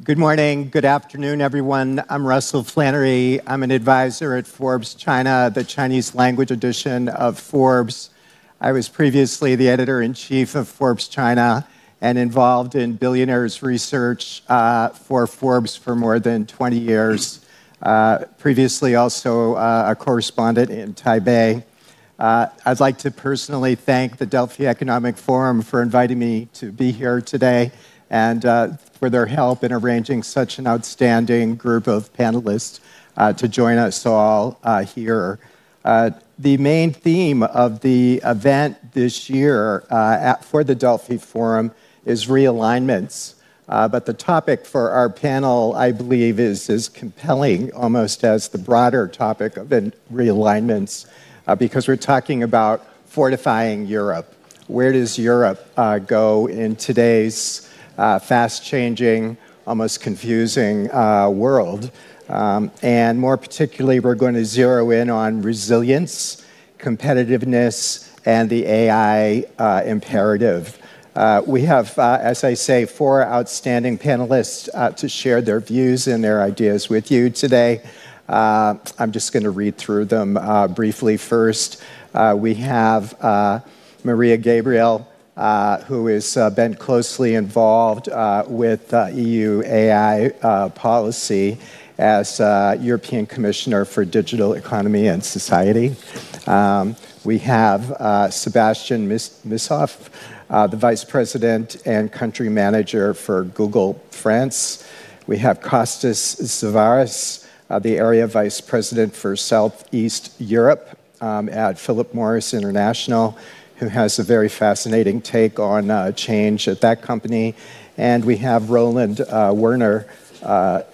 Good morning, good afternoon, everyone. I'm Russell Flannery. I'm an advisor at Forbes China, the Chinese language edition of Forbes. I was previously the editor-in-chief of Forbes China and involved in billionaires research for Forbes for more than 20 years. Previously also a correspondent in Taipei. I'd like to personally thank the Delphi Economic Forum for inviting me to be here today and for their help in arranging such an outstanding group of panelists to join us all here. The main theme of the event this year for the Delphi Forum is realignments. But the topic for our panel, I believe, is as compelling almost as the broader topic of realignments because we're talking about fortifying Europe. Where does Europe go in today's fast-changing, almost confusing world? And more particularly, we're going to zero in on resilience, competitiveness, and the AI imperative. We have, as I say, 4 outstanding panelists to share their views and their ideas with you today. I'm just going to read through them briefly first. We have Maria Gabriel, who has been closely involved with EU AI policy as European Commissioner for Digital Economy and Society. We have Sebastian Mishoff, the Vice President and Country Manager for Google France. We have Kostas Savaris, the Area Vice President for Southeast Europe at Philip Morris International, who has a very fascinating take on change at that company. And we have Roland Werner,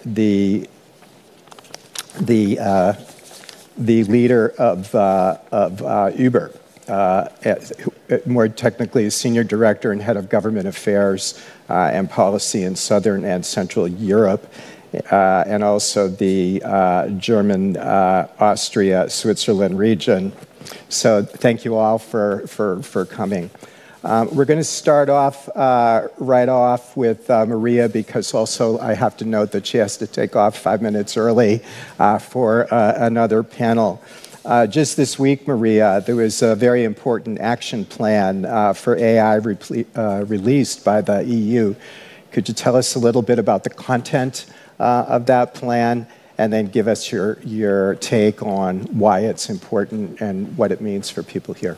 the leader of Uber, more technically, Senior Director and Head of Government Affairs and Policy in Southern and Central Europe, and also the German, Austria, Switzerland region. So thank you all for coming. We're going to start off right off with Maria, because also I have to note that she has to take off 5 minutes early for another panel. Just this week, Maria, there was a very important action plan for AI released by the EU. Could you tell us a little bit about the content of that plan, and then give us your take on why it's important and what it means for people here?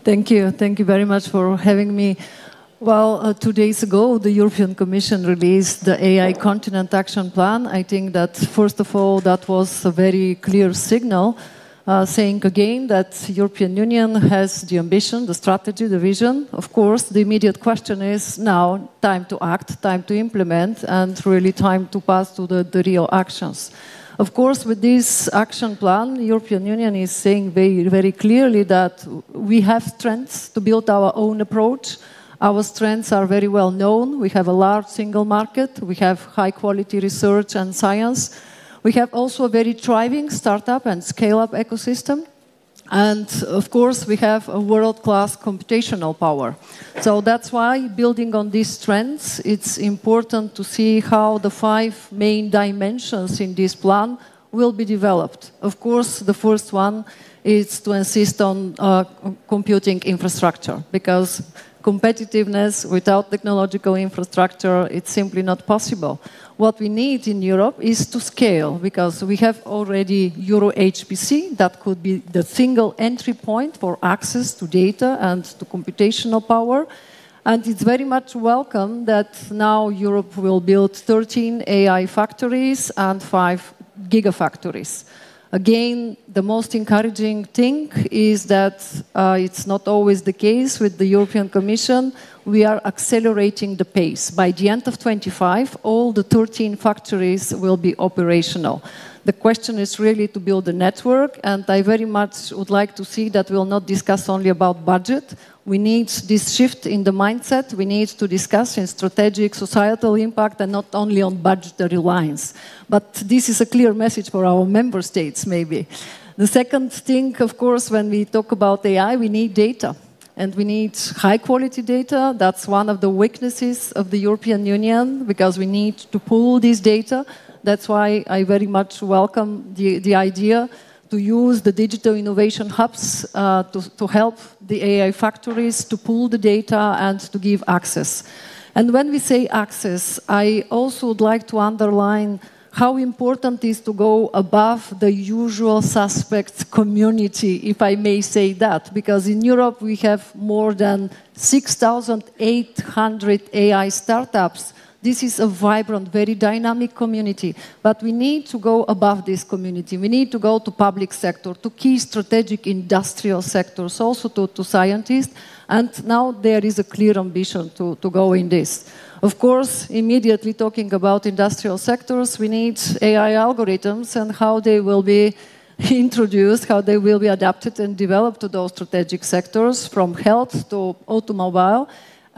Thank you. Thank you very much for having me. Well, 2 days ago, the European Commission released the AI Continent Action Plan. I think that, first of all, that was a very clear signal saying again that the European Union has the ambition, the strategy, the vision. Of course, the immediate question is now time to act, time to implement, and really time to pass to the real actions. Of course, with this action plan, the European Union is saying very, very clearly that we have strengths to build our own approach. Our strengths are very well known. We have a large single market. We have high-quality research and science. We have also a very thriving startup and scale-up ecosystem. And, of course, we have a world-class computational power. So that's why, building on these strengths, it's important to see how the 5 main dimensions in this plan will be developed. Of course, the first one is to insist on computing infrastructure, because competitiveness without technological infrastructure, it's simply not possible. What we need in Europe is to scale, because we have already Euro HPC, that could be the single entry point for access to data and to computational power. And it's very much welcome that now Europe will build 13 AI factories and 5 gigafactories. Again, the most encouraging thing is that it's not always the case with the European Commission. We are accelerating the pace. By the end of 2025, all the 13 factories will be operational. The question is really to build a network, and I very much would like to see that we'll not discuss only about budget. We need this shift in the mindset. We need to discuss in strategic societal impact and not only on budgetary lines. But this is a clear message for our member states, maybe. The second thing, of course, when we talk about AI, we need data. and we need high-quality data. That's one of the weaknesses of the European Union, because we need to pool this data. That's why I very much welcome the idea to use the digital innovation hubs to help the AI factories to pool the data and to give access. And when we say access, I also would like to underline how important it is to go above the usual suspects community, if I may say that, because in Europe we have more than 6,800 AI startups. This is a vibrant, very dynamic community, but we need to go above this community. We need to go to public sector, to key strategic industrial sectors, also to scientists, and now there is a clear ambition to go in this. Of course, immediately talking about industrial sectors, we need AI algorithms and how they will be introduced, how they will be adapted and developed to those strategic sectors, from health to automobile.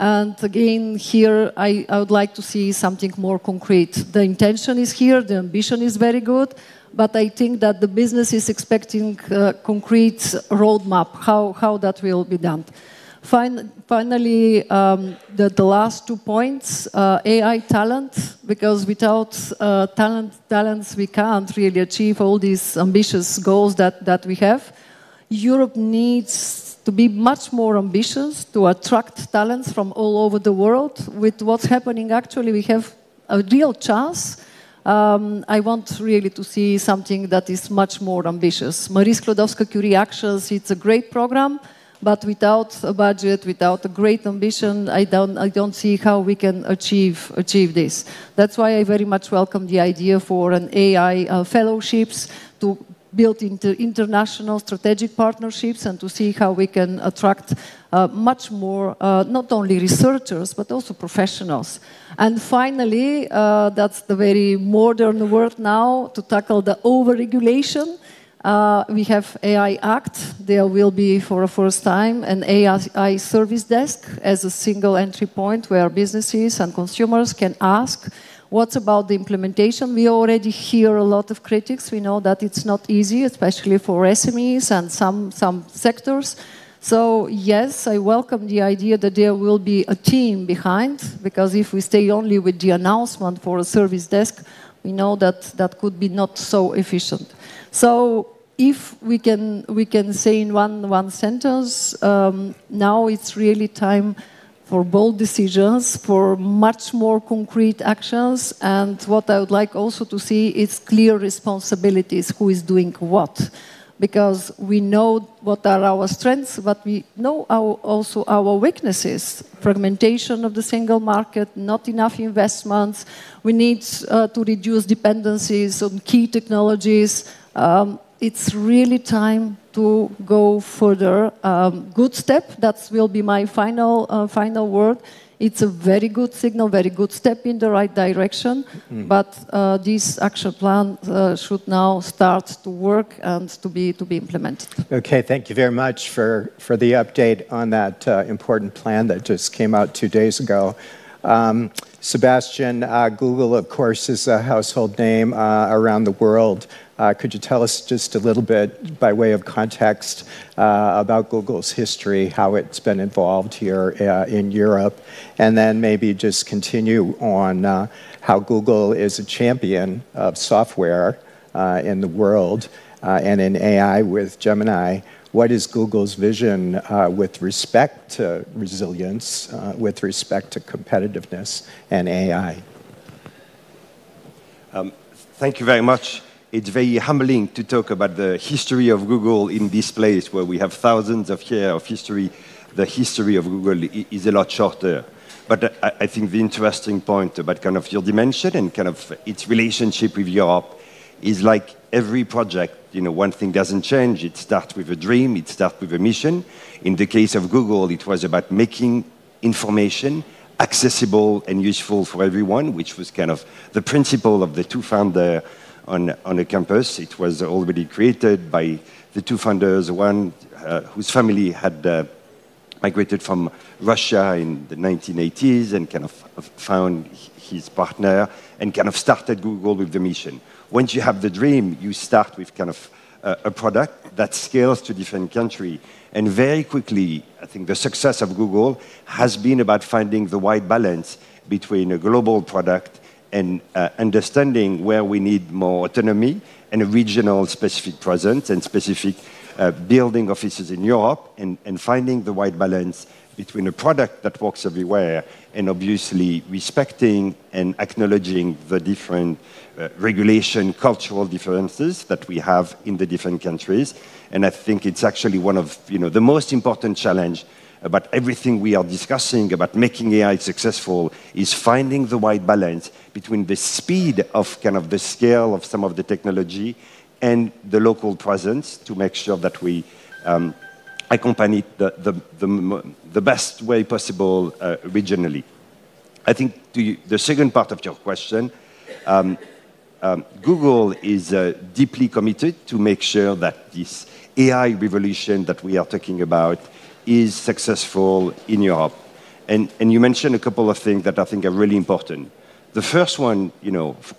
And again, here I would like to see something more concrete. The intention is here, the ambition is very good, but I think that the business is expecting a concrete roadmap, how that will be done. Finally, the last 2 points, AI talent, because without talents we can't really achieve all these ambitious goals that we have. Europe needs to be much more ambitious to attract talents from all over the world. With what's happening, actually, we have a real chance. I want really to see something that is much more ambitious. Marie Sklodowska-Curie Actions, it's a great program, but without a budget, without a great ambition, I don't see how we can achieve this. That's why I very much welcome the idea for an AI fellowships to build into international strategic partnerships and to see how we can attract much more, not only researchers, but also professionals. And finally, that's the very modern word now, to tackle the over-regulation. We have AI Act. There will be, for the first time, an AI service desk as a single entry point where businesses and consumers can ask, what's about the implementation? We already hear a lot of critics. We know that it's not easy, especially for SMEs and some sectors. So yes, I welcome the idea that there will be a team behind, because if we stay only with the announcement for a service desk, we know that that could be not so efficient. So if we can say in one sentence, now it's really time for bold decisions, for much more concrete actions, and what I would like also to see is clear responsibilities, who is doing what. Because we know what are our strengths, but we know also our weaknesses. Fragmentation of the single market, not enough investments. We need to reduce dependencies on key technologies. It's really time to go further. Good step, that will be my final word. It's a very good signal, very good step in the right direction, but this action plan should now start to work and to be implemented. Okay, thank you very much for the update on that important plan that just came out 2 days ago. Sebastian, Google, of course, is a household name around the world. Could you tell us just a little bit, by way of context, about Google's history, how it's been involved here in Europe, and then maybe just continue on how Google is a champion of software in the world and in AI with Gemini. What is Google's vision with respect to resilience, with respect to competitiveness and AI? Thank you very much. It's very humbling to talk about the history of Google in this place where we have thousands of years of history. The history of Google is a lot shorter. But I think the interesting point about kind of your dimension and kind of its relationship with Europe is like every project, you know, one thing doesn't change. It starts with a dream, it starts with a mission. In the case of Google, it was about making information accessible and useful for everyone, which was kind of the principle of the two founders on a campus. It was already created by the two founders, one whose family had migrated from Russia in the 1980s and kind of found his partner and kind of started Google with the mission. Once you have the dream, you start with kind of a product that scales to different countries. And very quickly, I think the success of Google has been about finding the right balance between a global product and understanding where we need more autonomy and a regional specific presence and specific building offices in Europe, and finding the right balance between a product that works everywhere and obviously respecting and acknowledging the different regulation, cultural differences that we have in the different countries. And I think it's actually one of the most important challenge about everything we are discussing about making AI successful is finding the right balance between the speed of kind of the scale of some of the technology and the local presence to make sure that we accompany the best way possible regionally. I think to the second part of your question, Google is deeply committed to make sure that this AI revolution that we are talking about is successful in Europe. And you mentioned a couple of things that I think are really important. The first one,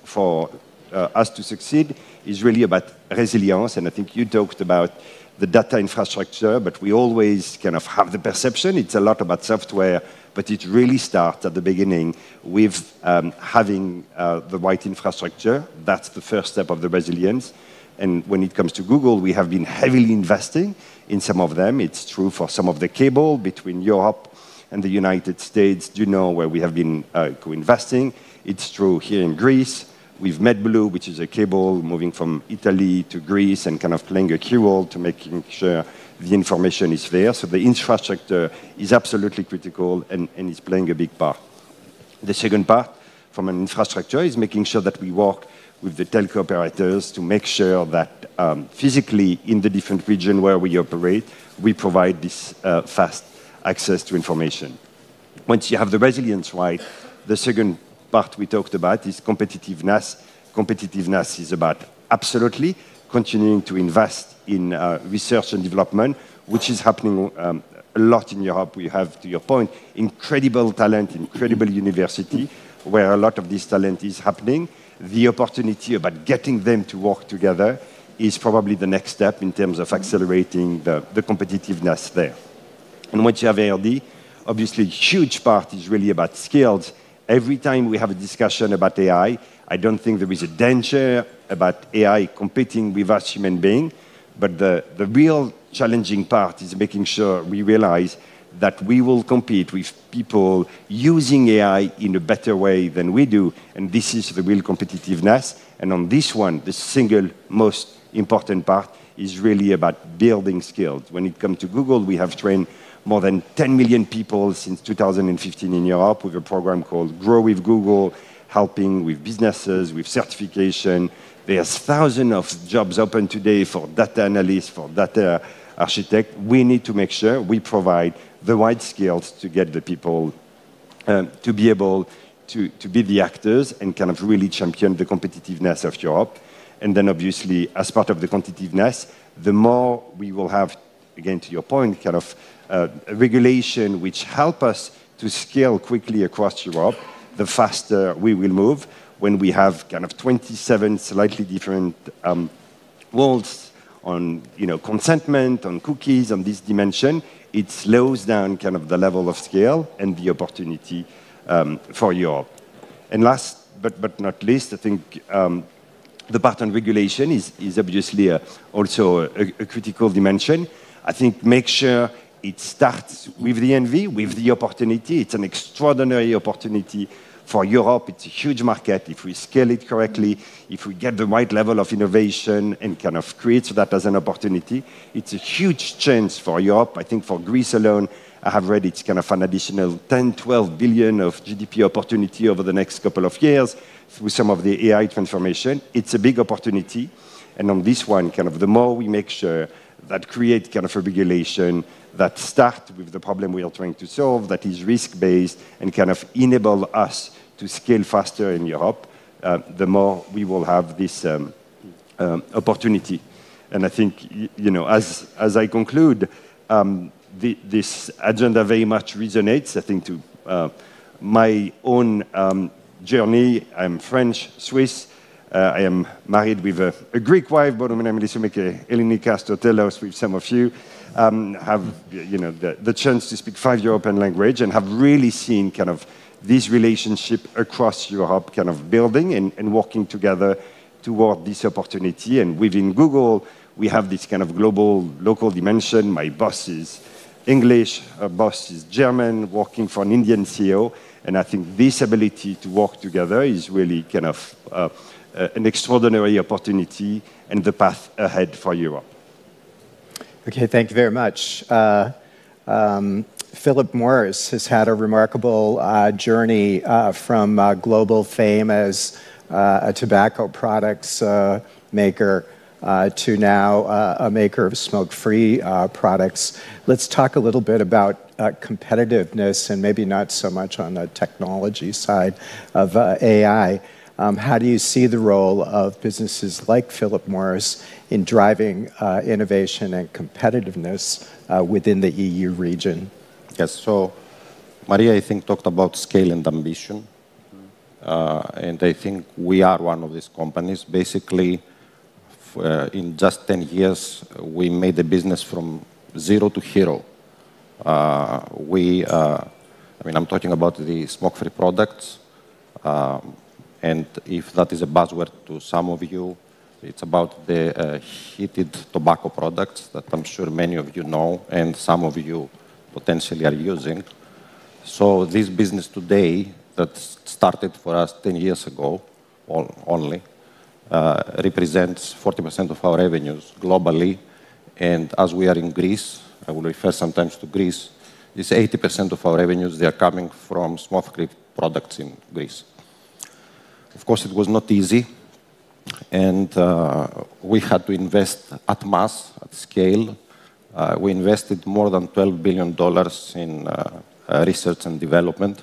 for us to succeed is really about resilience. And I think you talked about the data infrastructure, but we always kind of have the perception it's a lot about software, but it really starts at the beginning with having the right infrastructure. That's the first step of the resilience. And when it comes to Google, we have been heavily investing in some of them. It's true for some of the cable between Europe and the United States, where we have been co-investing. It's true here in Greece with MedBlue, which is a cable moving from Italy to Greece and kind of playing a key role to making sure the information is there. So the infrastructure is absolutely critical and is playing a big part. The second part from an infrastructure is making sure that we work with the telco operators to make sure that physically in the different regions where we operate, we provide this fast access to information. Once you have the resilience right, the second part we talked about is competitiveness. Competitiveness is about absolutely continuing to invest in research and development, which is happening a lot in Europe. We have, to your point, incredible talent, incredible university, where a lot of this talent is happening. The opportunity about getting them to work together is probably the next step in terms of accelerating the competitiveness there. And once you have ARD, obviously a huge part is really about skills. Every time we have a discussion about AI, I don't think there is a danger about AI competing with us human beings, but the real challenging part is making sure we realize that we will compete with people using AI in a better way than we do, and this is the real competitiveness. And on this one, the single most important part is really about building skills. When it comes to Google, we have trained more than 10 million people since 2015 in Europe with a program called Grow with Google, helping with businesses, with certification. There's thousands of jobs open today for data analysts, for data architects. We need to make sure we provide the right skills to get the people to be able to be the actors and kind of really champion the competitiveness of Europe. And then obviously, as part of the competitiveness, the more we will have, again, to your point, kind of regulation which help us to scale quickly across Europe, the faster we will move. When we have kind of 27 slightly different rules on consentment, on cookies, on this dimension, it slows down kind of the level of scale and the opportunity for Europe. And last but not least, I think the part on regulation is obviously also a critical dimension. I think make sure it starts with the envy, with the opportunity. It's an extraordinary opportunity for Europe. It's a huge market. If we scale it correctly, if we get the right level of innovation and kind of create that as an opportunity, it's a huge chance for Europe. I think for Greece alone, I have read it's kind of an additional 10, 12 billion of GDP opportunity over the next couple of years through some of the AI transformation. It's a big opportunity. And on this one, kind of the more we make sure that create kind of a regulation that start with the problem we are trying to solve, that is risk-based and kind of enable us to scale faster in Europe, the more we will have this opportunity. And I think, as I conclude, this agenda very much resonates, I think, to my own journey. I'm French, Swiss. I am married with a Greek wife, Eleni Kastotelos, with some of you, have the chance to speak 5 European languages and have really seen kind of this relationship across Europe kind of building and working together toward this opportunity. And within Google, we have this kind of global, local dimension. My boss is English, her boss is German, working for an Indian CEO. And I think this ability to work together is really kind of an extraordinary opportunity and the path ahead for Europe. Okay, thank you very much. Philip Morris has had a remarkable journey from global fame as a tobacco products maker to now a maker of smoke-free products. Let's talk a little bit about competitiveness and maybe not so much on the technology side of AI. How do you see the role of businesses like Philip Morris in driving innovation and competitiveness within the EU region? Yes, so Maria, I think, talked about scale and ambition. And I think we are one of these companies. Basically, in just 10 years, we made the business from 0 to hero. I'm talking about the smoke-free products. And if that is a buzzword to some of you, it's about the heated tobacco products that I'm sure many of you know and some of you potentially are using. So this business today that started for us 10 years ago only represents 40% of our revenues globally. And as we are in Greece, I will refer sometimes to Greece, it's 80% of our revenues, they are coming from smoke-free products in Greece. Of course, it was not easy, and we had to invest at mass, at scale. We invested more than $12 billion in research and development.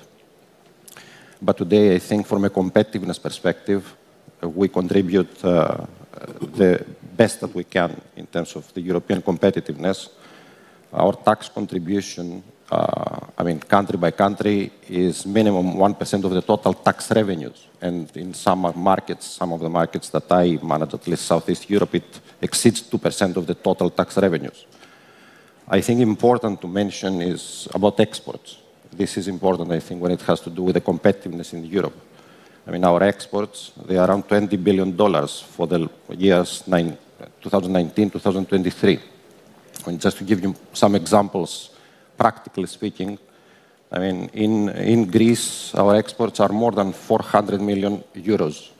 But today, I think from a competitiveness perspective, we contribute the best that we can in terms of the European competitiveness. Our tax contribution, country by country, is minimum 1% of the total tax revenues. And in some markets, some of the markets that I manage, at least Southeast Europe, it exceeds 2% of the total tax revenues. I think important to mention is about exports. This is important, I think, when it has to do with the competitiveness in Europe. Our exports, they are around $20 billion for the years 2019, 2023. Just to give you some examples, practically speaking, in Greece, our exports are more than 400 million euros.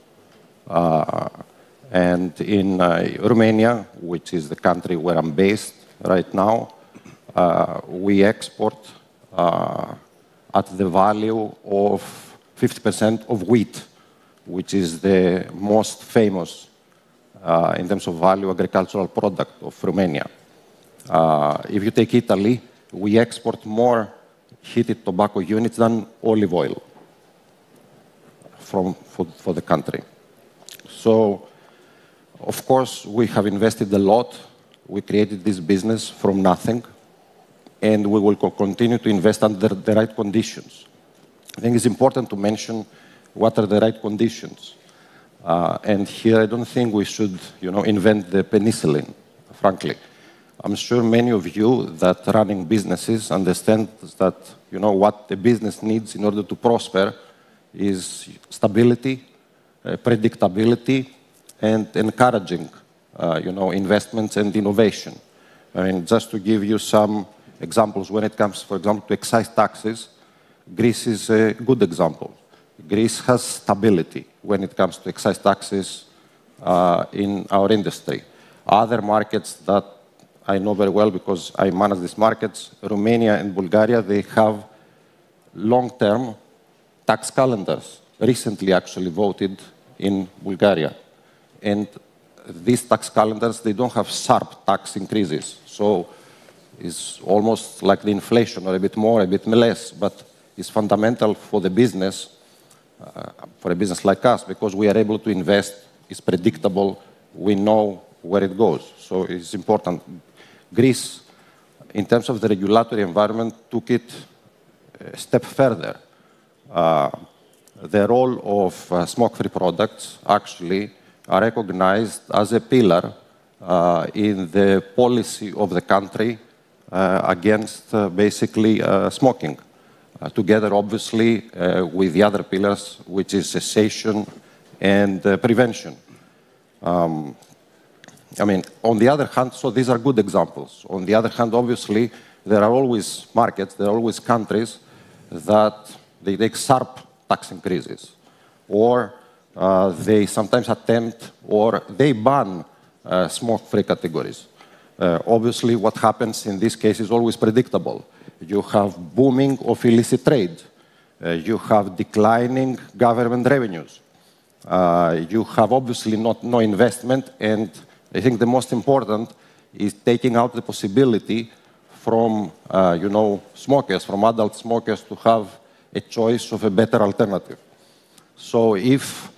And in Romania, which is the country where I'm based right now, we export at the value of 50% of wheat, which is the most famous, in terms of value, agricultural product of Romania. If you take Italy, we export more heated tobacco units than olive oil for the country. So, of course, we have invested a lot. We created this business from nothing, and we will continue to invest under the right conditions. I think it's important to mention what are the right conditions. And here, I don't think we should, invent the penicillin, frankly. I'm sure many of you that running businesses understand that, what a business needs in order to prosper is stability, predictability, and encouraging, investments and innovation. Just to give you some examples, when it comes, for example, to excise taxes, Greece is a good example. Greece has stability when it comes to excise taxes in our industry. Other markets that I know very well because I manage these markets, Romania and Bulgaria, they have long-term tax calendars, recently actually voted in Bulgaria. And these tax calendars, they don't have sharp tax increases. So it's almost like the inflation, or a bit more, a bit less, but it's fundamental for the business, for a business like us, because we are able to invest, it's predictable, we know where it goes. So it's important. Greece, in terms of the regulatory environment, took it a step further. The role of smoke-free products actually are recognized as a pillar in the policy of the country against basically smoking. Together, obviously, with the other pillars, which is cessation and prevention. I mean, on the other hand, so these are good examples. On the other hand, obviously, there are always markets, there are always countries that they take sharp tax increases, or they sometimes attempt, or they ban smoke-free categories. Obviously, what happens in this case is always predictable. You have booming of illicit trade. You have declining government revenues. You have obviously no investment, and I think the most important is taking out the possibility from smokers, from adult smokers, to have a choice of a better alternative. So if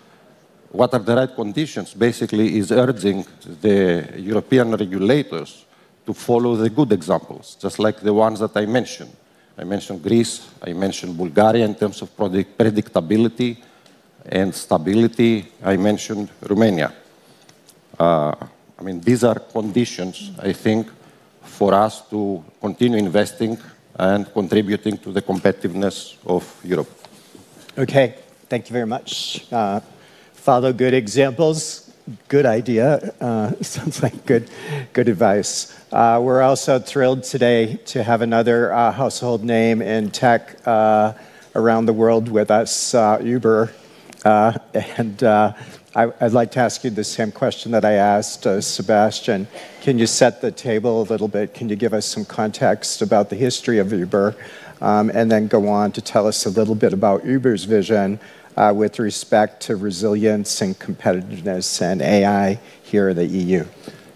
what are the right conditions basically is urging the European regulators to follow the good examples, just like the ones that I mentioned. I mentioned Greece, I mentioned Bulgaria in terms of predictability and stability, I mentioned Romania. I mean, these are conditions, I think, for us to continue investing and contributing to the competitiveness of Europe. Okay, thank you very much. Follow good examples, good idea. Sounds like good advice. We're also thrilled today to have another household name in tech around the world with us, Uber. I'd like to ask you the same question that I asked Sebastian. Can you set the table a little bit? Can you give us some context about the history of Uber? And then go on to tell us a little bit about Uber's vision with respect to resilience and competitiveness and AI here in the EU.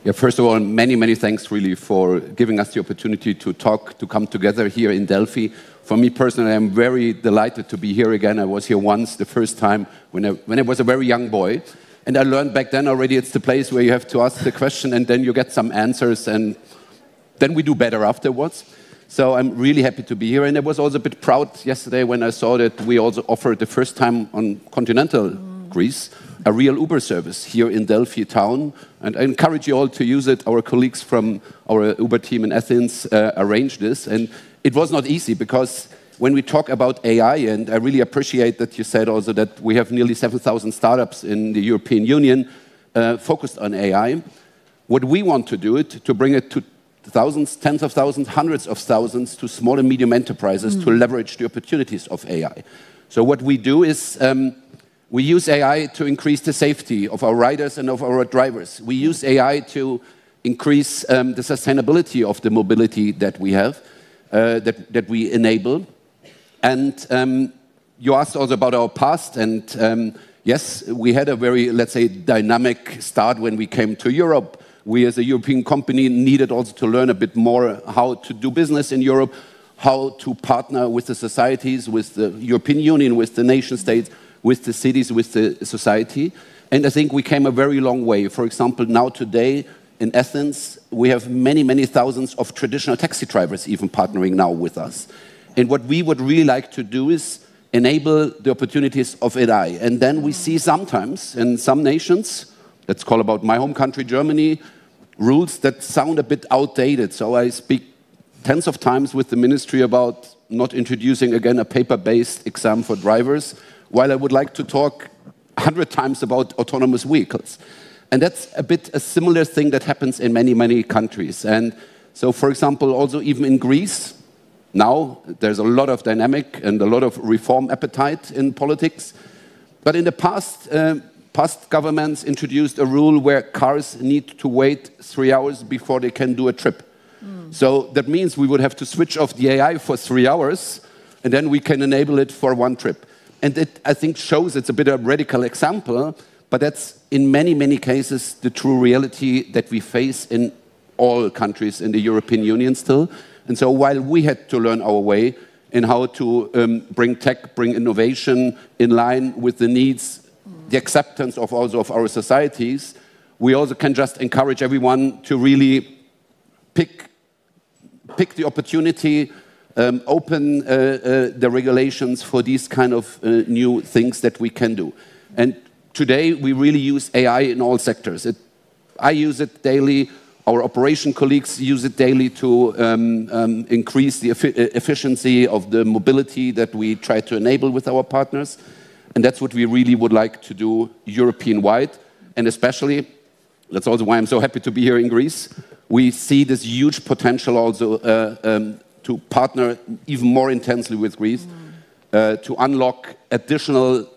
Yeah, first of all, many, many thanks really for giving us the opportunity to talk, to come together here in Delphi. For me personally, I'm very delighted to be here again. I was here once, the first time, when I was a very young boy. And I learned back then already it's the place where you have to ask the question and then you get some answers and then we do better afterwards. So I'm really happy to be here. And I was also a bit proud yesterday when I saw that we also offered the first time on continental Greece a real Uber service here in Delphi town. And I encourage you all to use it. Our colleagues from our Uber team in Athens arranged this. And it was not easy because when we talk about AI, and I really appreciate that you said also that we have nearly 7,000 startups in the European Union focused on AI. What we want to do it to bring it to thousands, tens of thousands, hundreds of thousands to small and medium enterprises to leverage the opportunities of AI. So what we do is we use AI to increase the safety of our riders and of our drivers. We use AI to increase the sustainability of the mobility that we have, that we enable. And you asked also about our past, and yes, we had a very, let's say, dynamic start when we came to Europe. We as a European company needed also to learn a bit more how to do business in Europe, how to partner with the societies, with the European Union, with the nation states, with the cities, with the society. And I think we came a very long way. For example, now today in Athens, we have many, many thousands of traditional taxi drivers even partnering now with us. And what we would really like to do is enable the opportunities of AI. And then we see sometimes in some nations, let's call about my home country, Germany, rules that sound a bit outdated. So I speak tens of times with the ministry about not introducing again a paper-based exam for drivers, while I would like to talk 100 times about autonomous vehicles. And that's a bit a similar thing that happens in many, many countries. And so, for example, also even in Greece, now there's a lot of dynamic and a lot of reform appetite in politics. But in the past, past governments introduced a rule where cars need to wait 3 hours before they can do a trip. So that means we would have to switch off the AI for 3 hours, and then we can enable it for one trip. And it, I think, shows it's a bit of a radical example, but that's in many, many cases the true reality that we face in all countries in the European Union still. And so while we had to learn our way in how to bring tech, bring innovation in line with the needs, the acceptance of also of our societies, we also can just encourage everyone to really pick the opportunity, open the regulations for these kind of new things that we can do. And today we really use AI in all sectors. I use it daily. Our operation colleagues use it daily to increase the efficiency of the mobility that we try to enable with our partners. And that's what we really would like to do European-wide. And especially, that's also why I'm so happy to be here in Greece. We see this huge potential also to partner even more intensely with Greece to unlock additional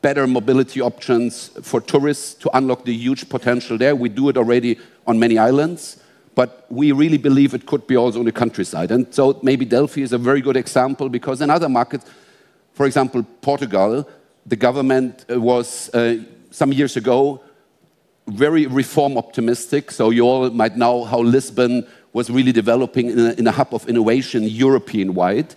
better mobility options for tourists, to unlock the huge potential there. We do it already on many islands, but we really believe it could be also on the countryside. And so maybe Delphi is a very good example, because in other markets, for example, Portugal, the government was some years ago very reform optimistic. So you all might know how Lisbon was really developing in a hub of innovation European-wide.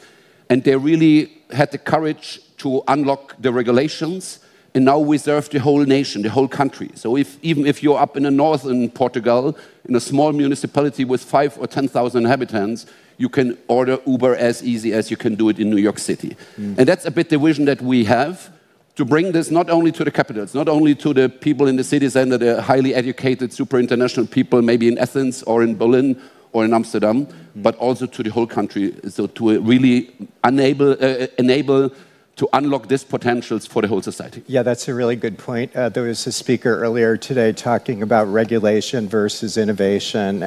And they really had the courage to unlock the regulations. And now we serve the whole nation, the whole country. So even if you're up in the north in Portugal, in a small municipality with 5,000 or 10,000 inhabitants, you can order Uber as easy as you can do it in New York City. And that's a bit the vision that we have, to bring this not only to the capitals, not only to the people in the city center, the highly educated, super international people, maybe in Athens or in Berlin or in Amsterdam, but also to the whole country, so to really enable to unlock these potentials for the whole society. Yeah, that's a really good point. There was a speaker earlier today talking about regulation versus innovation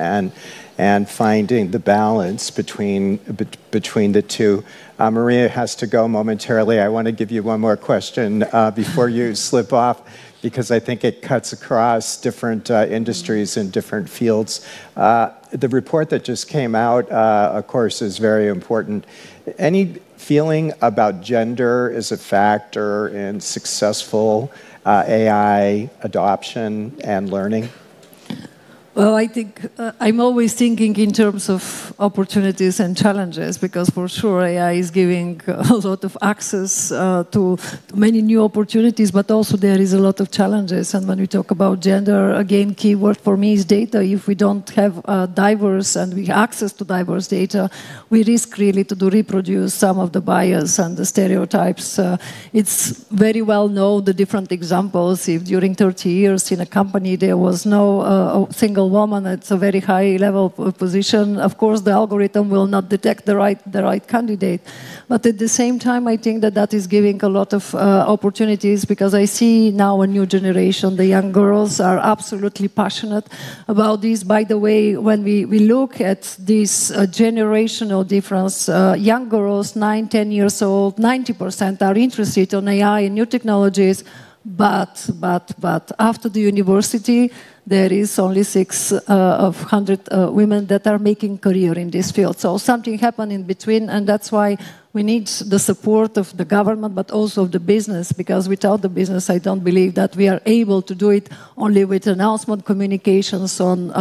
and finding the balance between the two. Maria has to go momentarily. I want to give you one more question before you slip off, because I think it cuts across different industries and different fields. The report that just came out, of course, is very important. Any feeling about gender as a factor in successful AI adoption and learning? Well, I think I'm always thinking in terms of opportunities and challenges, because for sure AI is giving a lot of access to many new opportunities, but also there is a lot of challenges. And when we talk about gender, again, key word for me is data. If we don't have diverse and we access to diverse data, we risk really to reproduce some of the bias and the stereotypes. It's very well known, the different examples. If during 30 years in a company there was no single woman at a very high level position, of course the algorithm will not detect the right candidate. But at the same time, I think that is giving a lot of opportunities, because I see now a new generation. The young girls are absolutely passionate about this. By the way, when we look at this generational difference, young girls, 9, 10 years old, 90% are interested in AI and new technologies. But after the university, there is only 6 of 100 women that are making career in this field. So something happened in between, and that's why we need the support of the government, but also of the business, because without the business, I don't believe that we are able to do it only with announcement, communications on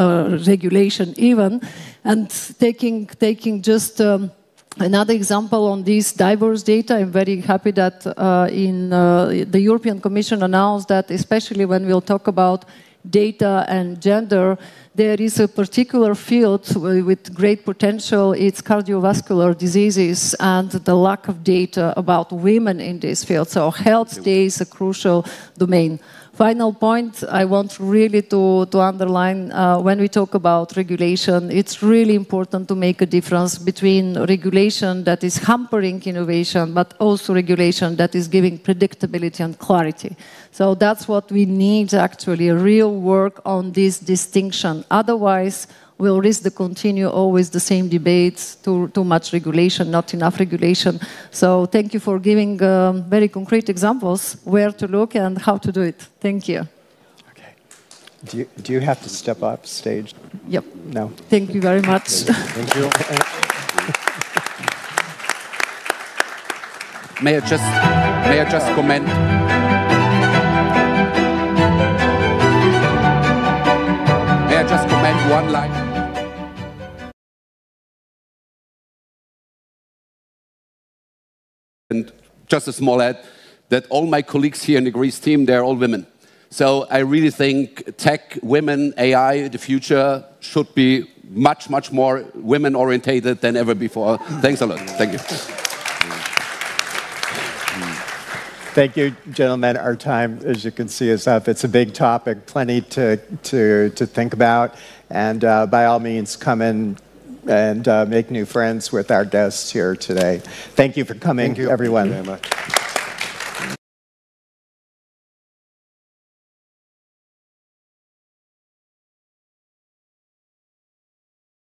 regulation even. And taking just another example on this diverse data, I'm very happy that the European Commission announced that, especially when we'll talk about data and gender, there is a particular field with great potential. It's cardiovascular diseases and the lack of data about women in this field. So health stays a crucial domain. Final point I want really to underline, when we talk about regulation, it's really important to make a difference between regulation that is hampering innovation, but also regulation that is giving predictability and clarity. So that's what we need, actually, a real work on this distinction. Otherwise, we'll risk to continue always the same debates, too much regulation, not enough regulation. So thank you for giving very concrete examples where to look and how to do it. Thank you. Okay. Do you have to step up stage? Yep. No. Thank you very much. Thank you. May I just comment? May I just comment one line? And just a small add, that all my colleagues here in the Greece team, they're all women. So I really think tech, women, AI, the future should be much, much more women-orientated than ever before. Thanks a lot. Thank you. Thank you, gentlemen. Our time, as you can see, is up. It's a big topic, plenty to think about. And by all means, come in and make new friends with our guests here today. Thank you for coming, everyone. Thank you very much.